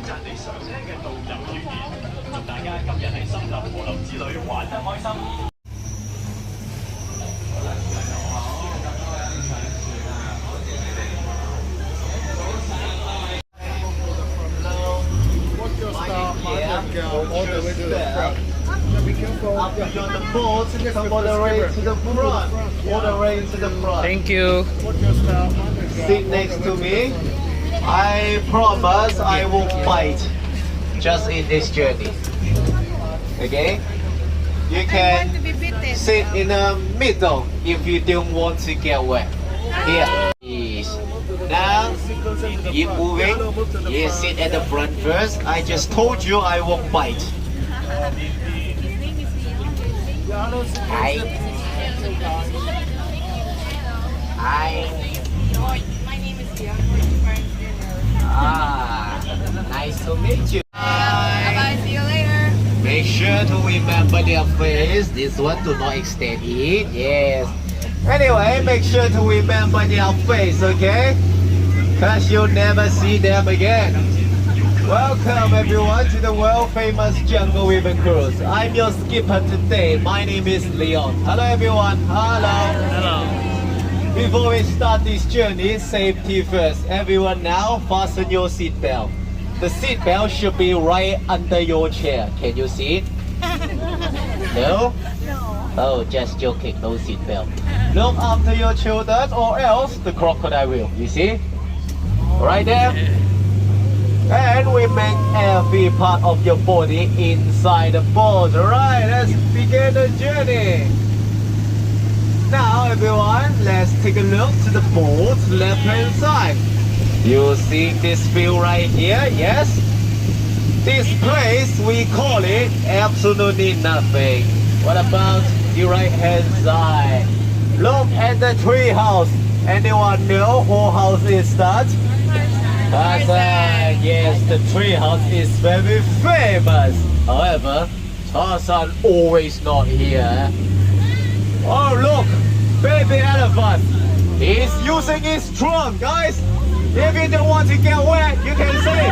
讚你上車嘅導遊語言，祝大家今日喺森林河流之旅玩得開心。All the way to the front. Be careful. After you're on the boat, come all the way to the front. All the way to the front. Thank you. Watch your step. Sit next to me. I promise I won't bite just in this journey. Okay? You can sit in the middle if you don't want to get wet. Here. Yes. Now, keep moving. You sit at the front first. I just told you I won't bite. Hi. Hi. My name is Leon. Ah, nice to meet you. Bye-bye, see you later. Make sure to remember their face. This one do not extend it. Yes. Anyway, make sure to remember their face, okay? Cause you'll never see them again. Welcome everyone to the world famous Jungle River Cruise. I'm your skipper today. My name is Leon. Hello everyone. Hello. Hello. Before we start this journey, safety first. Everyone now fasten your seatbelt. The seatbelt should be right under your chair. Can you see it? No? No. Oh, just joking. No seatbelt. Look after your children or else the crocodile will. You see? Right there. And we make every part of your body inside the boat. Alright, let's begin the journey. Now everyone, let's take a look to the boat left hand side. You see this view right here? Yes? This place, we call it absolutely nothing. What about the right hand side? Look at the tree house. Anyone know whose house is that? Tarzan, yes, the tree house is very famous. However, Tarzan always not here. Oh look, baby elephant. He's using his trunk, guys. If you don't want to get wet, you can say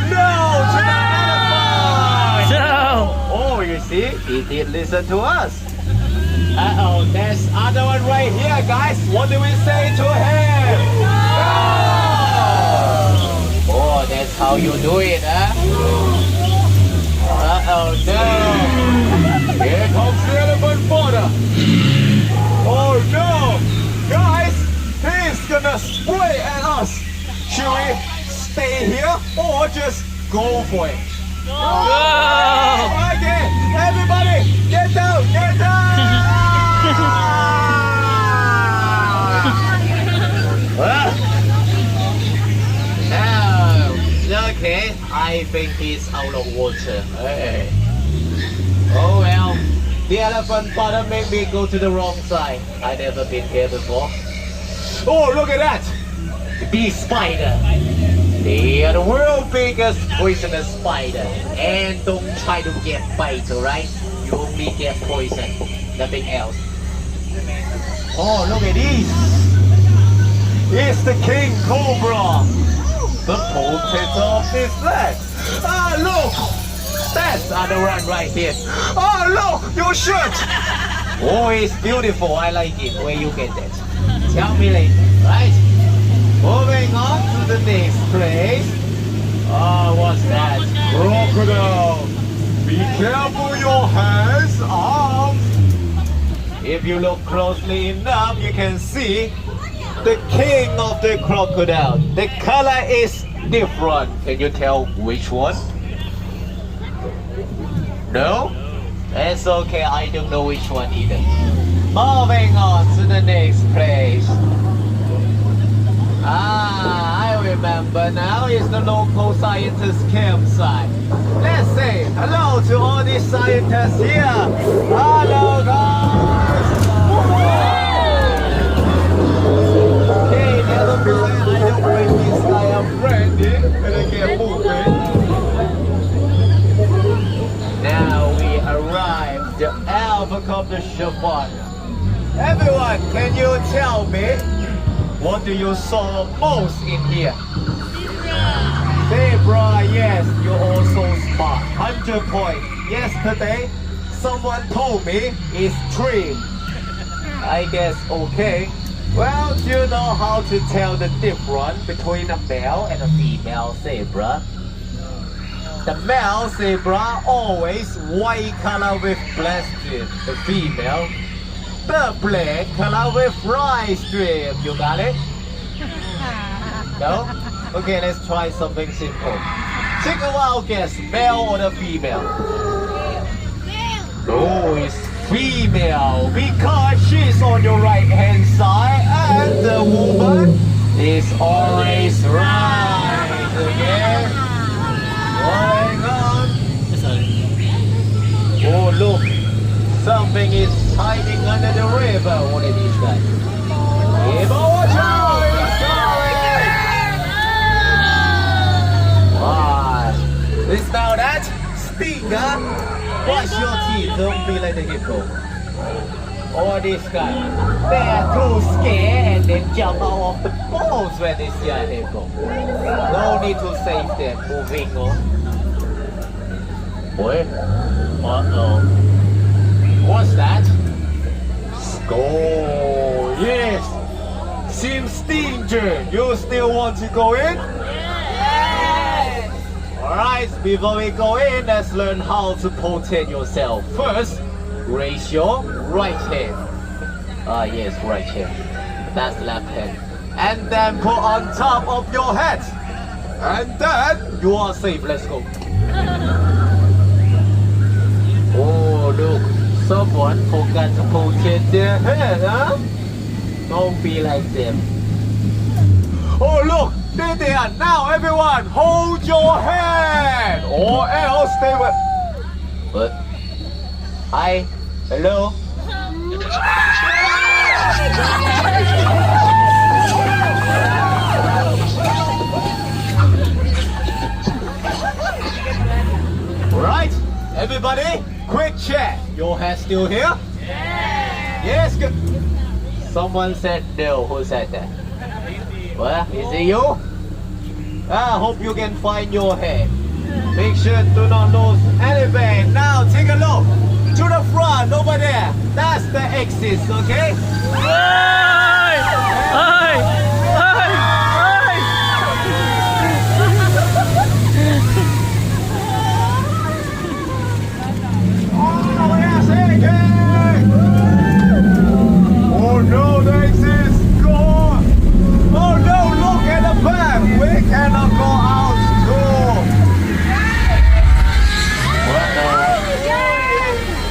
no to the elephant. No. Oh, you see, he did listen to us. Uh-oh, there's other one right here, guys. What do we say to him? No! Oh, that's how you do it, huh? Uh-oh, no! Here comes the elephant border! Oh no! Guys, he's gonna spray at us! Should we stay here or just go for it? Go! Okay, everybody, get down, get down! Okay, I think he's out of water. Hey. Oh well, the elephant bottom made me go to the wrong side. I never been here before. Oh, look at that! The bee spider. They are the world's biggest poisonous spider. And don't try to get bite, alright? You only get poison, nothing else. Oh, look at this! It's the king cobra! The potato of this land. Ah, look! That's other one right here. Oh, look! Your shirt! Oh, it's beautiful. I like it. Where you get that? Tell me later, right? Moving on to the next place. Oh, what's that? Crocodile. Be careful your hands, arms. If you look closely enough, you can see the king of the crocodile. The color is different. Can you tell which one? No? It's okay, I don't know which one either. Moving on to the next place. Ah, I remember now. It's the local scientist campsite. Let's say hello to all these scientists here. Hello guys! Okay, never mind. I don't bring this guy. I'm ready. Gonna get moving. Now we arrived at Helicopter Chiffon. Everyone, can you tell me what do you saw most in here? Zebra, yes. Yes, you're also smart. 100 points. Yesterday, someone told me it's dream. I guess okay. Well, do you know how to tell the difference between a male and a female zebra? The male zebra always white color with black strip. The female, the black color with white strip. You got it? No? Okay, let's try something simple. Take a wild guess, male or the female? No, it's female because she's on your right hand side and the woman is always right. Okay? Going on. Oh look, something is hiding under the river. What are these guys? River water is coming! Ah, it's now that stinger. Wash your teeth, don't be like the hippo. All these guys, they are too scared and they jump out of the boats when they see a hippo. No need to save them, moving on. Boy, uh-oh. What's that? Oh, yes. Seems danger. You still want to go in? Alright, before we go in, let's learn how to protect yourself. First, raise your right hand. Yes, right hand. That's left hand. And then put on top of your head. And then you are safe. Let's go. Oh, look. Someone forgot to protect their head, huh? Don't be like them. Oh, look. There they are. Now, everyone, hold your hand, or else they will. What? Hi. Hello. Right, everybody, quick check. Your head still here? Yes. Good. Someone said no. Who said that? Well, is it you? I hope you can find your head. Make sure do not lose anything. Now take a look to the front over there. That's the exit, okay? Hey! Hey! Hey! Oh, yes, again! Oh no, the exit is gone! Oh no, look at the back! We cannot go out too!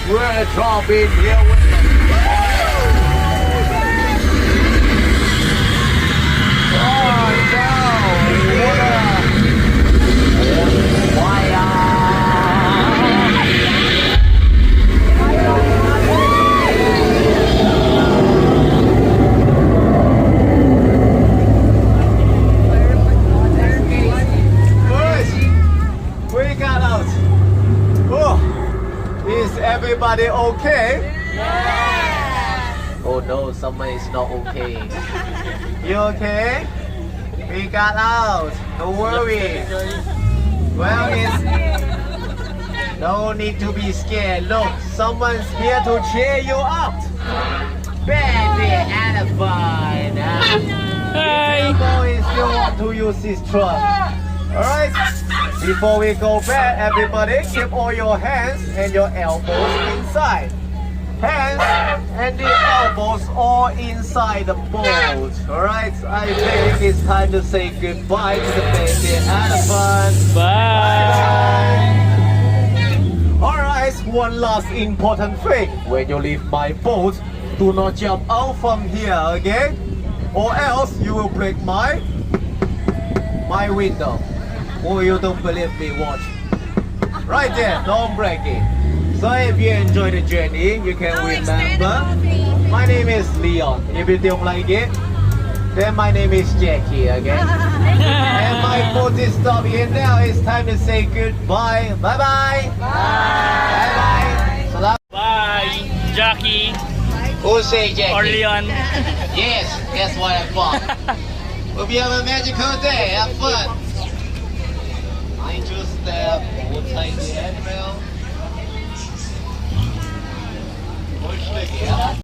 We're dropping here with the oh no! Fire! We got out. Oh, is everybody okay? Yeah. Oh no, someone is not okay. You okay? We got out. Don't worry. Well, it's no need to be scared. Look, someone's here to cheer you up. Baby elephant. Hey! The boy still want to use his truck. Alright? Before we go back, everybody keep all your hands and your elbows inside. Hands and the elbows all inside the boat. Alright, I think it's time to say goodbye to the baby elephant. Bye! Alright, one last important thing. When you leave my boat, do not jump out from here, okay? Or else you will break my window. Oh, you don't believe me, watch. Right there, don't break it. So if you enjoy the journey, you can remember. My name is Leon. If you don't like it, then my name is Jackie, okay? And my boat is stopping now. It's time to say goodbye. Bye-bye. Bye-bye. Salam. Bye, Jackie Who say Jackie? or Leon. Yes, that's what I thought. Hope you have a magical day. Have fun. I choose step, hold tight the handrail. Push the gap.